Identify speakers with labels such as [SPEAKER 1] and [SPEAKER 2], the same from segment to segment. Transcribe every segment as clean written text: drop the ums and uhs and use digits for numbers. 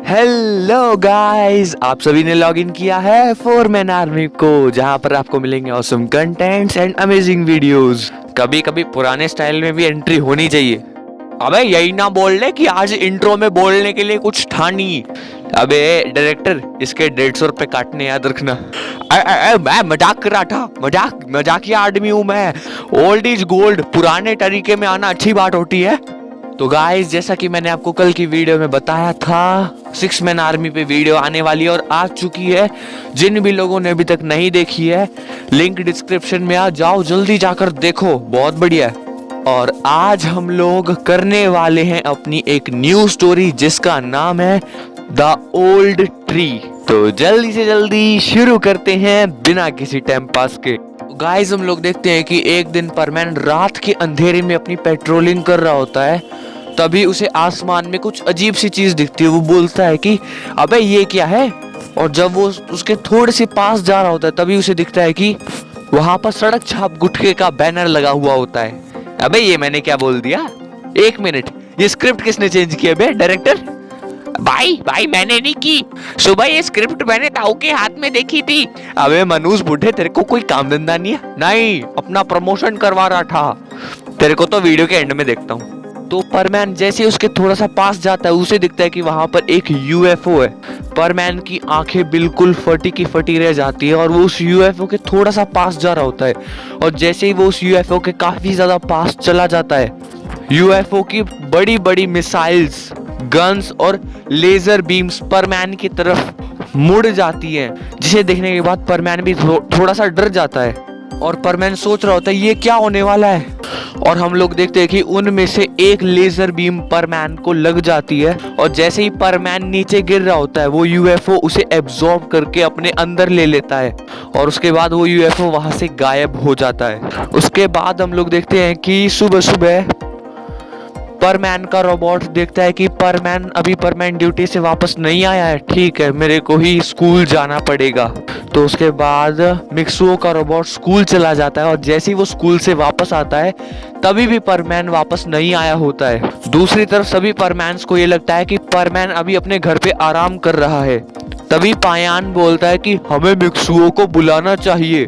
[SPEAKER 1] Hello guys, आप सभी ने लॉगिन किया है फोर मैन आर्मी को, जहां पर आपको मिलेंगे awesome contents and amazing videos. कभी कभी पुराने स्टाइल में भी एंट्री होनी चाहिए। अबे यही ना बोल ले कि आज इंट्रो में बोलने के लिए कुछ था नहीं। अबे डायरेक्टर, इसके 150 रुपए काटने याद रखना। मैं मजाक कर रहा था, मजाकिया आदमी हूँ मैं। ओल्ड इज गोल्ड, पुराने तरीके में आना अच्छी बात होती है। तो गाइस, जैसा कि मैंने आपको कल की वीडियो में बताया था, 6 मैन आर्मी पे वीडियो आने वाली है और आ चुकी है। जिन भी लोगों ने अभी तक नहीं देखी है, लिंक डिस्क्रिप्शन में आ जाओ, जल्दी जाकर देखो, बहुत बढ़िया है। और आज हम लोग करने वाले हैं अपनी एक न्यू स्टोरी जिसका नाम है द ओल्ड ट्री। तो जल्दी से जल्दी शुरू करते हैं बिना किसी टाइम पास के। गाइस, हम लोग देखते हैं कि एक दिन परमैन रात के अंधेरे में अपनी पेट्रोलिंग कर रहा होता है। तभी उसे आसमान में कुछ अजीब सी चीज दिखती है। वो बोलता है कि अबे ये क्या है। और जब वो उसके थोड़े से पास जा रहा होता है, तभी उसे दिखता है कि वहां पर सड़क छाप गुटखे का बैनर लगा हुआ होता है। अबे ये मैंने क्या बोल दिया? एक मिनट, ये स्क्रिप्ट किसने चेंज किया बे? डायरेक्टर? भाई मैंने नहीं की। सुबह ये स्क्रिप्ट मैंने ताऊ के हाथ में देखी थी। अबे मनूज बूढ़े, तेरे को कोई काम धंधा नहीं है? नहीं, अपना प्रमोशन करवा रहा था। तेरे को तो वीडियो के एंड में देखता हूँ। तो परमैन जैसे उसके थोड़ा सा पास जाता है, उसे दिखता है कि वहां पर एक यूएफओ है। परमैन की आंखें बिल्कुल फटी की फटी रह जाती है और वो उस यूएफओ के थोड़ा सा पास जा रहा होता है। और जैसे ही वो उस यूएफओ के काफी ज्यादा पास चला जाता है, यूएफओ की बड़ी बड़ी मिसाइल्स, गन्स और लेजर बीम्स परमैन की तरफ मुड़ जाती हैं, जिसे देखने के बाद परमैन भी थोड़ा सा डर जाता है। और परमैन सोच रहा होता है ये क्या होने वाला है। और हम लोग देखते हैं कि उनमें से एक लेजर बीम परमैन को लग जाती है। और जैसे ही परमैन नीचे गिर रहा होता है, वो यूएफओ उसे एब्जॉर्ब करके अपने अंदर ले लेता है। और उसके बाद वो यूएफओ वहां से गायब हो जाता है। उसके बाद हम लोग देखते हैं कि सुबह सुबह परमैन का रोबोट देखता है कि परमैन ड्यूटी से वापस नहीं आया है। ठीक है, मेरे को ही स्कूल जाना पड़ेगा। तो उसके बाद मिक्सुओ का रोबोट स्कूल चला जाता है और जैसे ही वो स्कूल से वापस आता है, तभी भी परमैन वापस नहीं आया होता है। दूसरी तरफ सभी परमैन्स को ये लगता है कि परमैन अभी अपने घर पे आराम कर रहा है। तभी पायान बोलता है कि हमें मिक्सुओ को बुलाना चाहिए।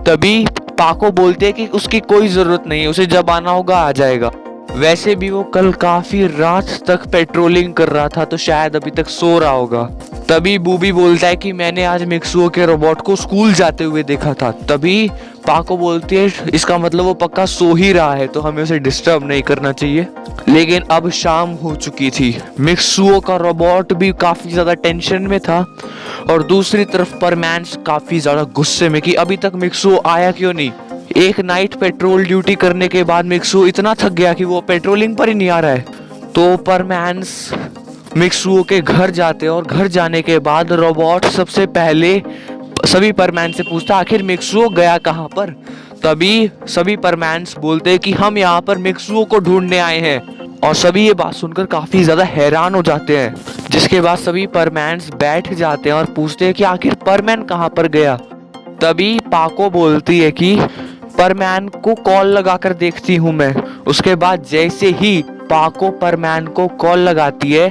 [SPEAKER 1] तभी पाको बोलते हैं कि उसकी कोई जरूरत नहीं है, उसे जब आना होगा आ जाएगा। वैसे भी वो कल काफी रात तक पेट्रोलिंग कर रहा था, तो शायद अभी तक सो रहा होगा। तभी बूबी बोलता है कि मैंने आज मिक्सुओ के रोबोट को स्कूल जाते हुए देखा था। तभी पाको बोलती है इसका मतलब वो पक्का सो ही रहा है, तो हमें उसे डिस्टर्ब नहीं करना चाहिए। लेकिन अब शाम हो चुकी थी। मिक्सुओ का रोबोट भी काफी ज्यादा टेंशन में था और दूसरी तरफ परमैन काफी ज्यादा गुस्से में कि अभी तक मिक्सुओ आया क्यों नहीं। एक नाइट पेट्रोल ड्यूटी करने के बाद मिक्सुओ इतना थक गया कि वो पेट्रोलिंग पर ही नहीं आ रहा है। तो परमैन्स मिक्सुओ के घर जाते हैं और घर जाने के बाद रोबोट सबसे पहले सभी परमैन से पूछता आखिर मिक्सुओ गया कहाँ पर। तभी सभी परमैन्स बोलते हैं कि हम यहाँ पर मिक्सुओ को ढूंढने आए हैं। और सभी ये बात सुनकर काफी ज्यादा हैरान हो जाते हैं। जिसके बाद सभी परमैन्स बैठ जाते हैं और पूछते हैं कि आखिर परमैन कहाँ पर गया। तभी पाको बोलती है कि परमैन को कॉल लगाकर देखती हूँ मैं। उसके बाद जैसे ही पाको परमैन को कॉल लगाती है,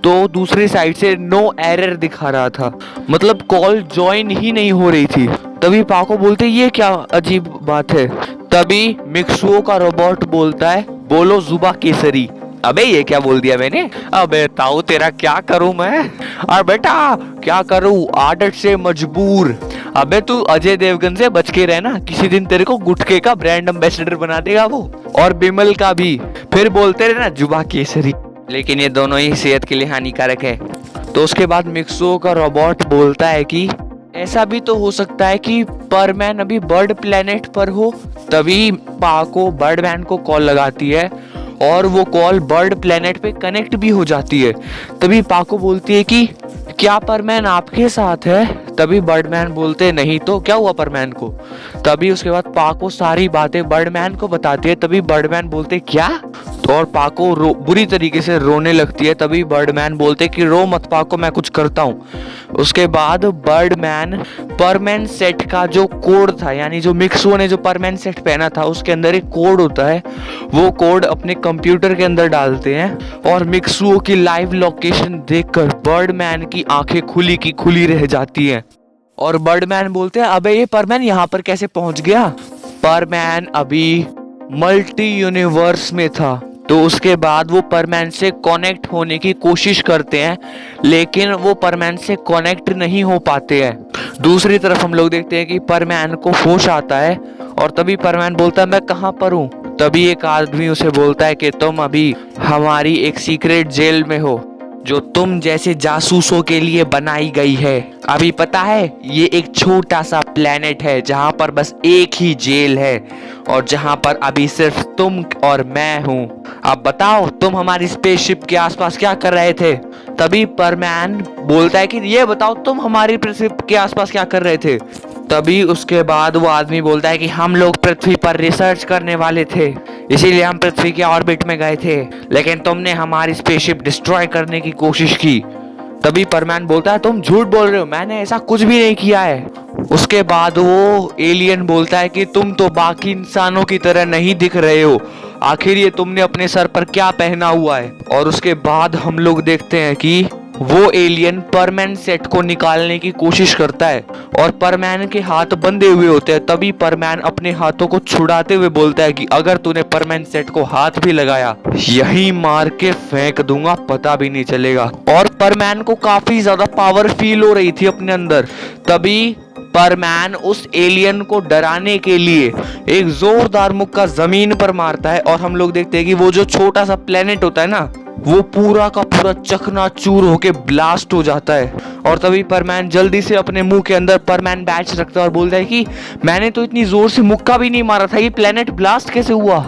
[SPEAKER 1] तो दूसरी साइड से नो एरर दिखा रहा था, मतलब कॉल ज्वाइन ही नहीं हो रही थी। तभी पाको बोलते ये क्या अजीब बात है। तभी मिक्सुओ का रोबोट बोलता है बोलो जुबा केसरी। अबे ये क्या बोल दिया मैंने? अबे ताऊ, तेरा क्या करूं मैं? और बेटा क्या करूं, आदत से मजबूर। अबे तू अजय देवगन से बच के रहना, किसी दिन तेरे को गुटखे का ब्रांड एम्बेसडर बना देगा वो, और बिमल का भी। फिर बोलते रहना जुबा केसरी, लेकिन ये दोनों ही सेहत के लिए हानिकारक है। तो उसके बाद मिक्सुओ का रोबोट बोलता है कि ऐसा भी तो हो सकता है कि परमैन अभी बर्ड प्लेनेट पर हो। तभी पाको बर्डमैन को कॉल लगाती है और वो कॉल बर्ड प्लेनेट पे कनेक्ट भी हो जाती है। तभी पाको बोलती है कि क्या परमैन आपके साथ है। तभी बर्डमैन बोलते नहीं तो क्या हुआ परमैन को। तभी उसके बाद पाको सारी बातें बर्डमैन को बताती है। तभी बर्डमैन बोलते क्या, तो और पाको बुरी तरीके से रोने लगती है। तभी बर्डमैन बोलते कि रो मत पाको, मैं कुछ करता हूँ। उसके बाद बर्डमैन परमैन सेट का जो कोड था, यानी जो मिक्सुओ ने जो परमैन सेट पहना था उसके अंदर एक कोड होता है, वो कोड अपने कंप्यूटर के अंदर डालते हैं और मिक्सुओ की लाइव लोकेशन देखकर बर्डमैन की आंखें खुली की खुली रह जाती हैं। और बर्डमैन बोलते हैं अबे ये परमैन यहाँ पर कैसे पहुंच गया। परमैन अभी मल्टी यूनिवर्स में था। तो उसके बाद वो परमैन से कनेक्ट होने की कोशिश करते हैं, लेकिन वो परमैन से कनेक्ट नहीं हो पाते हैं। दूसरी तरफ हम लोग देखते हैं कि परमैन को होश आता है और तभी परमैन बोलता है मैं कहाँ पर हूँ। तभी एक आदमी उसे बोलता है कि तुम अभी हमारी एक सीक्रेट जेल में हो जो तुम जैसे जासूसों के लिए बनाई गई है। अभी पता है ये एक छोटा सा प्लेनेट है जहां पर बस एक ही जेल है और जहां पर अभी सिर्फ तुम और मैं हूं। अब बताओ तुम हमारी स्पेसशिप के आसपास क्या कर रहे थे। तभी परमैन बोलता है कि ये बताओ तुम हमारी पृथ्वी के आसपास क्या कर रहे थे। तभी उसके बाद वो आदमी बोलता है कि हम लोग पृथ्वी पर रिसर्च करने वाले थे, इसीलिए हम पृथ्वी के ऑर्बिट में गए थे, लेकिन तुमने हमारी स्पेसशिप डिस्ट्रॉय करने की कोशिश की। तभी परमैन बोलता है तुम झूठ बोल रहे हो, मैंने ऐसा कुछ भी नहीं किया है। उसके बाद वो एलियन बोलता है कि तुम तो बाकी इंसानों की तरह नहीं दिख रहे हो, आखिर ये तुमने अपने सर पर क्या पहना हुआ है। और उसके बाद हम लोग देखते हैं कि वो एलियन परमैन सेट को निकालने की कोशिश करता है और परमैन के हाथ बंधे हुए होते हैं। तभी परमैन अपने हाथों को छुड़ाते हुए बोलता है कि अगर तूने परमैन सेट को हाथ भी लगाया यही मार के फेंक दूंगा, पता भी नहीं चलेगा। और परमैन को काफी ज्यादा पावर फील हो रही थी अपने अंदर। तभी परमैन उस एलियन को डराने के लिए एक जोरदार मुक्का जमीन पर मारता है और हम लोग देखते हैं कि वो जो छोटा सा प्लेनेट होता है ना, वो पूरा का पूरा चकनाचूर होके ब्लास्ट हो जाता है। और तभी परमैन जल्दी से अपने मुंह के अंदर परमैन बैच रखता है और बोलता है कि मैंने तो इतनी जोर से मुक्का भी नहीं मारा था, ये प्लेनेट ब्लास्ट कैसे हुआ।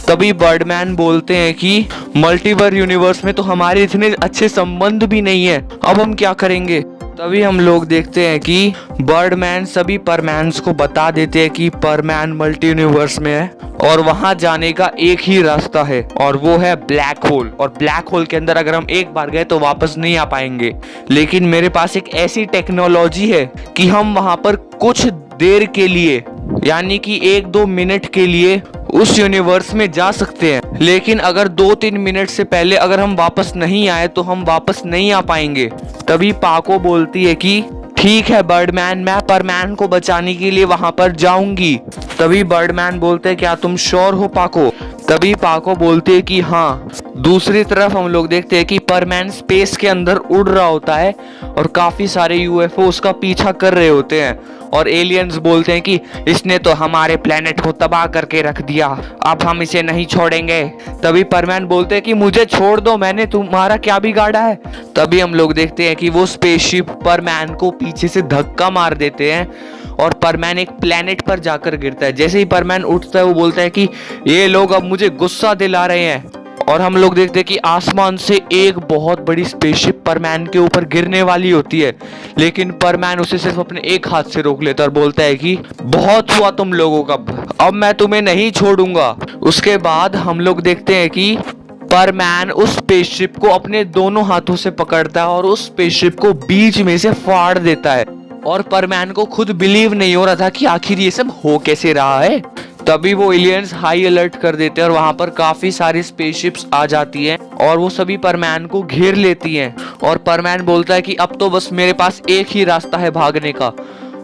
[SPEAKER 1] तभी बर्डमैन बोलते हैं कि मल्टीवर यूनिवर्स में तो हमारे इतने अच्छे संबंध भी नहीं है, अब हम क्या करेंगे। तभी हम लोग देखते हैं कि बर्डमैन सभी परमैन्स को बता देते हैं कि परमैन मल्टी यूनिवर्स में है और वहां जाने का एक ही रास्ता है और वो है ब्लैक होल। और ब्लैक होल के अंदर अगर हम एक बार गए तो वापस नहीं आ पाएंगे, लेकिन मेरे पास एक ऐसी टेक्नोलॉजी है कि हम वहां पर कुछ देर के लिए, यानी कि 1-2 मिनट के लिए उस यूनिवर्स में जा सकते हैं, लेकिन अगर 2-3 मिनट से पहले अगर हम वापस नहीं आए तो हम वापस नहीं आ पाएंगे। तभी पाको बोलती है कि ठीक है बर्डमैन, मैं परमैन को बचाने के लिए वहां पर जाऊंगी। तभी बर्डमैन बोलते हैं क्या तुम श्योर हो पाको। तभी पाको बोलते हैं कि हाँ। दूसरी तरफ हम लोग देखते हैं कि परमैन स्पेस के अंदर उड़ रहा होता है और काफी सारे यूएफओ उसका पीछा कर रहे होते हैं और एलियंस बोलते हैं कि इसने तो हमारे प्लेनेट को तबाह करके रख दिया, अब हम इसे नहीं छोड़ेंगे। तभी परमैन बोलते हैं कि मुझे छोड़ दो, मैंने तुम्हारा क्या बिगाड़ा है। तभी हम लोग देखते हैं कि वो स्पेसशिप परमैन को पीछे से धक्का मार देते हैं और परमैन एक प्लेनेट पर जाकर गिरता है। जैसे ही परमैन उठता है वो बोलता है कि ये लोग अब मुझे गुस्सा दिला रहे हैं। और हम लोग देखते हैं कि आसमान से एक बहुत बड़ी स्पेसशिप परमैन के ऊपर गिरने वाली होती है, लेकिन परमैन उसे सिर्फ अपने एक हाथ से रोक लेता है और बोलता है कि बहुत हुआ तुम लोगों का, अब मैं तुम्हें नहीं छोड़ूंगा। उसके बाद हम लोग देखते हैं कि परमैन उस स्पेसशिप को अपने दोनों हाथों से पकड़ता है और उस स्पेसशिप को बीच में से फाड़ देता है। और परमैन को खुद बिलीव नहीं हो रहा था कि आखिर ये सब हो कैसे रहा है। तभी वो एलियंस हाई अलर्ट कर देते हैं और वहां पर काफी सारी स्पेसशिप्स आ जाती हैं और वो सभी परमैन को घेर लेती हैं। और परमैन बोलता है कि अब तो बस मेरे पास एक ही रास्ता है भागने का।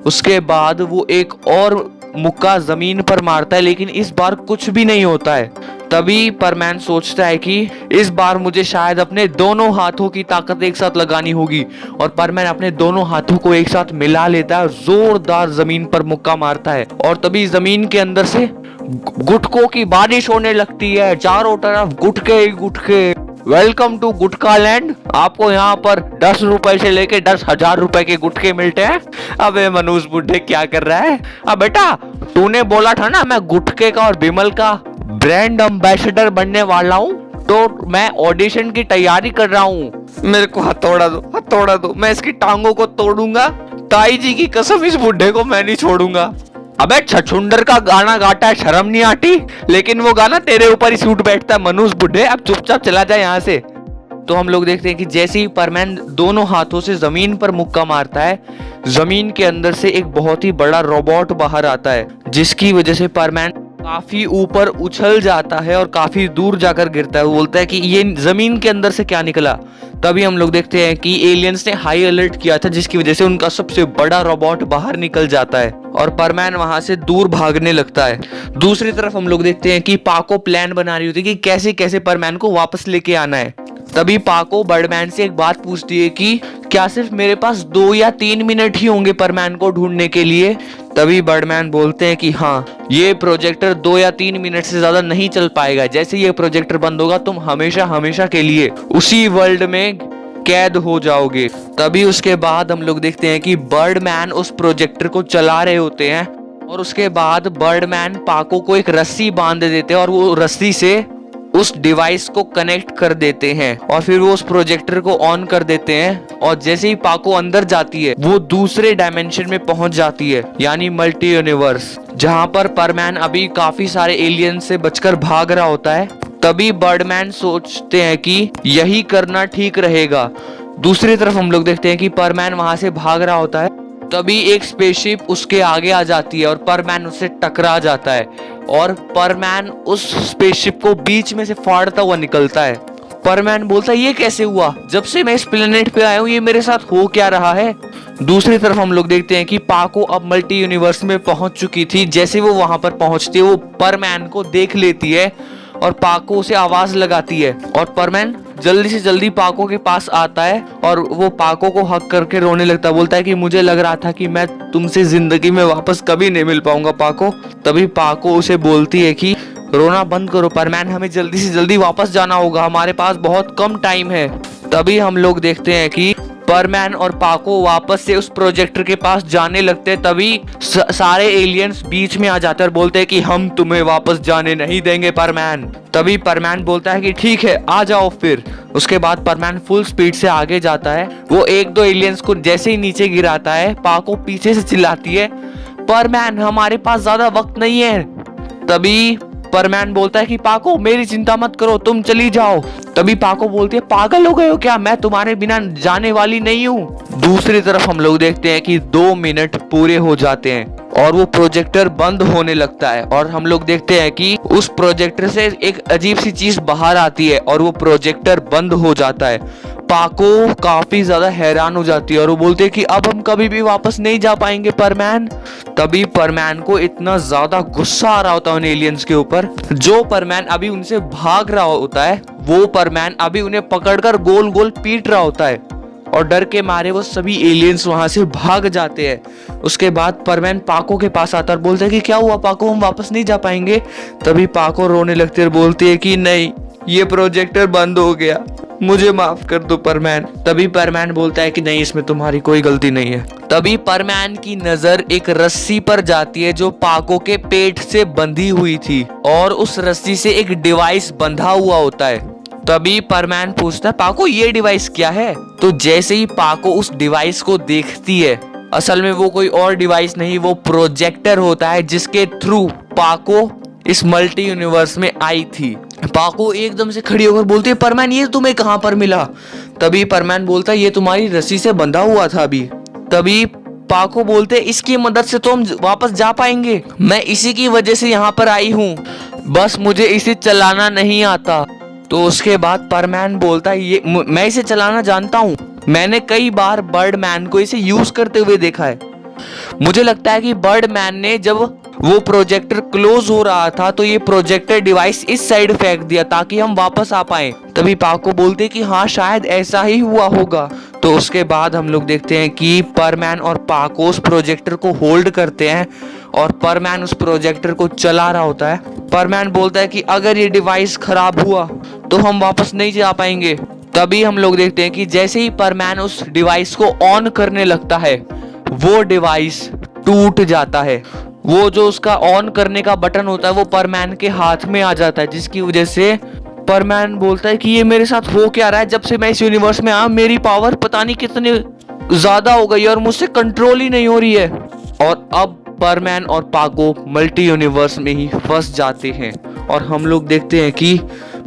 [SPEAKER 1] उसके बाद वो एक और मुक्का जमीन पर मारता है, लेकिन इस बार कुछ भी नहीं होता है। तभी परमैन सोचता है कि इस बार मुझे शायद अपने दोनों हाथों की ताकत एक साथ लगानी होगी और परमैन अपने दोनों हाथों को एक साथ मिला लेता है, जोरदार जमीन पर मुक्का मारता है और तभी जमीन के अंदर से गुटकों की बारिश होने लगती है। चारों तरफ गुटके ही गुटके। Welcome to gutka land. आपको यहाँ पर 10 रुपए से लेके 10,000 रुपए के गुटके मिलते हैं। अबे मनोज बुड्ढे क्या कर रहा है। अब बेटा तूने बोला था ना मैं गुटके का और बिमल का ब्रांड एम्बेसडर बनने वाला हूँ, तो मैं ऑडिशन की तैयारी कर रहा हूँ। मेरे को हथौड़ा दो, हथौड़ा दो, मैं इसकी टांगों को तोड़ूंगा। ताई जी की कसम, इस बुढ़े को मैं नहीं छोड़ूंगा। अबे छछुंडर का गाना गाता है, शर्म नहीं आती? लेकिन वो गाना तेरे ऊपर ही सूट बैठता है मनुष बुढ़े, अब चुपचाप चला जाए यहाँ से। तो हम लोग देखते हैं कि जैसे ही परमैन दोनों हाथों से जमीन पर मुक्का मारता है, जमीन के अंदर से एक बहुत ही बड़ा रोबोट बाहर आता है, जिसकी वजह से परमैन काफी ऊपर उछल जाता है और काफी दूर जाकर गिरता है। वो बोलता है कि ये जमीन के अंदर से क्या निकला। तभी हम लोग देखते हैं कि एलियंस ने हाई अलर्ट किया था, जिसकी वजह से उनका सबसे बड़ा रोबोट बाहर निकल जाता है और परमैन वहां से दूर भागने लगता है। दूसरी तरफ हम लोग देखते हैं कि पाको प्लान बना रही होती है कि कैसे कैसे परमैन को वापस लेके आना है। तभी पाको बर्डमैन से एक बात पूछती है कि क्या सिर्फ मेरे पास 2 या 3 मिनट ही होंगे परमैन को ढूंढने के लिए। तभी बर्डमैन बोलते हैं कि हाँ, ये प्रोजेक्टर 2 या 3 मिनट से ज्यादा नहीं चल पाएगा। जैसे ये प्रोजेक्टर बंद होगा तुम हमेशा हमेशा के लिए उसी वर्ल्ड में कैद हो जाओगे। तभी उसके बाद हम लोग देखते हैं कि बर्डमैन उस प्रोजेक्टर को चला रहे होते हैं और उसके बाद बर्डमैन पाको को एक रस्सी बांध देते हैं और वो रस्सी से उस डिवाइस को कनेक्ट कर देते हैं और फिर वो उस प्रोजेक्टर को ऑन कर देते हैं। और जैसे ही पाको अंदर जाती है वो दूसरे डायमेंशन में पहुंच जाती है, यानी मल्टी यूनिवर्स, जहां पर परमैन अभी काफी सारे एलियन से बचकर भाग रहा होता है। तभी बर्डमैन सोचते हैं कि यही करना ठीक रहेगा। दूसरी तरफ हम लोग देखते हैं कि परमैन वहां से भाग रहा होता है। तभी एक स्पेसशिप उसके आगे आ जाती है और परमैन उससे टकरा जाता है और परमैन उस स्पेसशिप को बीच में से फाड़ता हुआ निकलता है। परमैन बोलता है ये कैसे हुआ, जब से मैं इस प्लेनेट पे आया हूँ ये मेरे साथ हो क्या रहा है। दूसरी तरफ हम लोग देखते हैं कि पाको अब मल्टी यूनिवर्स में पहुंच चुकी थी। जैसे वो वहां पर पहुंचती है वो परमैन को देख लेती है और पाको उसे आवाज लगाती है और परमैन जल्दी से जल्दी पाको के पास आता है और वो पाको को हक करके रोने लगता है। बोलता है कि मुझे लग रहा था कि मैं तुमसे जिंदगी में वापस कभी नहीं मिल पाऊंगा पाको। तभी पाको उसे बोलती है कि रोना बंद करो परमैन, हमें जल्दी से जल्दी वापस जाना होगा, हमारे पास बहुत कम टाइम है। तभी हम लोग देखते हैं कि परमैन और पाको वापस से उस प्रोजेक्टर के पास जाने लगते हैं। तभी सारे एलियंस बीच में आ जाते हैं और बोलते हैं कि हम तुम्हें वापस जाने नहीं देंगे परमैन। तभी परमैन बोलता है कि ठीक है आ जाओ फिर। उसके बाद परमैन फुल स्पीड से आगे जाता है। वो 1-2 एलियंस को जैसे ही नीचे गिराता है पाको पीछे से चिल्लाती है परमैन हमारे पास ज्यादा वक्त नहीं है। तभी परमैन बोलता है कि पाको मेरी चिंता मत करो, तुम चली जाओ। तभी पाको बोलती है पागल हो गए हो क्या, मैं तुम्हारे बिना जाने वाली नहीं हूँ। दूसरी तरफ हम लोग देखते हैं कि 2 मिनट पूरे हो जाते हैं और वो प्रोजेक्टर बंद होने लगता है और हम लोग देखते हैं कि उस प्रोजेक्टर से एक अजीब सी चीज बाहर आती है और वो प्रोजेक्टर बंद हो जाता है। पाको काफी ज्यादा हैरान हो जाती है और वो बोलते हैं कि अब हम कभी भी वापस नहीं जा पाएंगे परमैन। तभी परमैन को इतना ज्यादा गुस्सा आ रहा होता है उन एलियंस के ऊपर। जो परमैन अभी उनसे भाग रहा होता है वो परमैन अभी उन्हें पकड़कर गोल गोल पीट रहा होता है और डर के मारे वो सभी एलियंस वहां से भाग जाते हैं। उसके बाद परमैन पाको के पास आता है और बोलता है कि क्या हुआ पाको, हम वापस नहीं जा पाएंगे। तभी पाको रोने लगती है और बोलती है कि नहीं, ये प्रोजेक्टर बंद हो गया, मुझे माफ कर दो परमैन। तभी परमैन बोलता है कि नहीं, इसमें तुम्हारी कोई गलती नहीं है। तभी परमैन की नजर एक रस्सी पर जाती है जो पाको के पेट से बंधी हुई थी और उस रस्सी से एक डिवाइस बंधा हुआ होता है। तभी परमैन पूछता है पाको ये डिवाइस क्या है। तो जैसे ही पाको उस डिवाइस को देखती है, असल में वो कोई और डिवाइस नहीं, वो प्रोजेक्टर होता है जिसके थ्रू पाको इस मल्टी यूनिवर्स में आई थी। पाको एकदम से खड़ी होकर बोलती है परमैन ये तुम्हें कहां पर मिला। तभी परमैन बोलता है ये तुम्हारी रस्सी से बंधा हुआ था अभी। तभी पाको बोलते इसकी मदद से तो हम वापस जा पाएंगे, मैं इसी की वजह से यहाँ पर आई हूँ, बस मुझे इसे चलाना नहीं आता। तो उसके बाद परमैन बोलता है ये मैं इसे चलाना जानता हूँ, मैंने कई बार बर्डमैन को इसे यूज करते हुए देखा है। मुझे लगता है कि बर्डमैन ने जब वो प्रोजेक्टर क्लोज हो रहा था तो ये प्रोजेक्टर डिवाइस इस साइड फेंक दिया ताकि हम वापस आ पाए। तभी पाको बोलते कि हाँ शायद ऐसा ही हुआ होगा। तो उसके बाद हम लोग देखते हैं कि परमैन और पाको उस प्रोजेक्टर को होल्ड करते हैं और परमैन उस प्रोजेक्टर को चला रहा होता है। परमैन बोलता है कि अगर ये डिवाइस खराब हुआ तो हम वापस नहीं जा पाएंगे। तभी हम लोग देखते हैं कि जैसे ही परमैन उस डिवाइस को ऑन करने लगता है वो डिवाइस टूट जाता है। वो जो उसका ऑन करने का बटन होता है वो परमैन के हाथ में आ जाता है, जिसकी वजह से परमैन बोलता है कि ये मेरे साथ हो क्या रहा है, जब से मैं इस यूनिवर्स में आया मेरी पावर पता नहीं कितने ज्यादा हो गई है और मुझसे कंट्रोल ही नहीं हो रही है। और अब परमैन और पाको मल्टी यूनिवर्स में ही फंस जाते हैं और हम लोग देखते हैं कि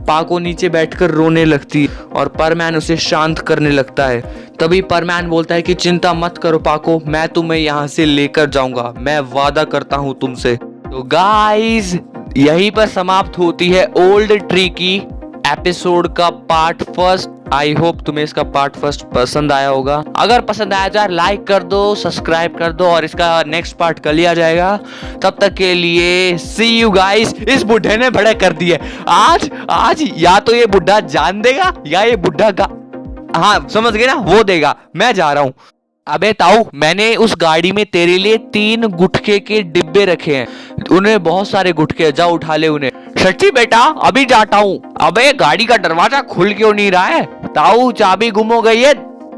[SPEAKER 1] पाको नीचे बैठकर रोने लगती है और परमैन उसे शांत करने लगता है। तभी परमैन बोलता है कि चिंता मत करो पाको, मैं तुम्हें यहाँ से लेकर जाऊंगा, मैं वादा करता हूँ तुमसे। तो गाइस यहीं पर समाप्त होती है ओल्ड ट्री की एपिसोड का पार्ट फर्स्ट। आई होप तुम्हें इसका पार्ट फर्स्ट पसंद आया होगा। अगर पसंद आया तो यार लाइक कर दो, सब्सक्राइब कर दो और इसका नेक्स्ट पार्ट कल ही आ जाएगा। तब तक के लिए सी यू गाइस। इस बुढ़े ने बड़े कर दिए आज या तो ये बुढ़ा जान देगा या ये बुढ़ा का, हाँ समझ गए ना, वो देगा। मैं जा रहा हूँ। अबे ताऊ, मैंने उस गाड़ी में तेरे लिए 3 गुटखे के डिब्बे रखे हैं, उन्हें बहुत सारे गुटखे, जा उठा ले उन्हें। सच्ची बेटा, अभी जाता हूँ। अबे गाड़ी का दरवाजा खुल क्यों नहीं रहा है? ताऊ चाबी गुम हो गई है,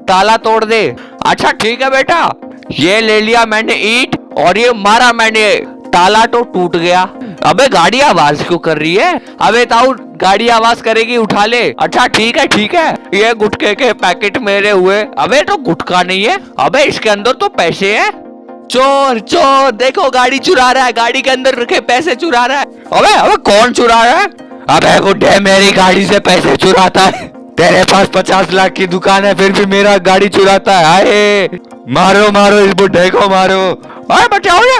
[SPEAKER 1] ताला तोड़ दे। अच्छा ठीक है बेटा, ये ले लिया मैंने ईंट और ये मारा मैंने, ताला तो टूट गया। अबे गाड़ी आवाज क्यों कर रही है? अबे ताऊ गाड़ी आवाज करेगी, उठा ले। अच्छा ठीक है, ये गुटखे के पैकेट मेरे हुए। अबे तो गुटखा नहीं है, अबे इसके अंदर तो पैसे हैं। चोर देखो गाड़ी चुरा रहा है, गाड़ी के अंदर रखे पैसे चुरा रहा है। अबे कौन चुरा रहा है? अबे बुड्ढे मेरी गाड़ी से पैसे चुराता है। तेरे पास 50 लाख की दुकान है फिर भी मेरा गाड़ी चुराता है। मारो इस बुड्ढे को मारो। अरे बचाओ ये।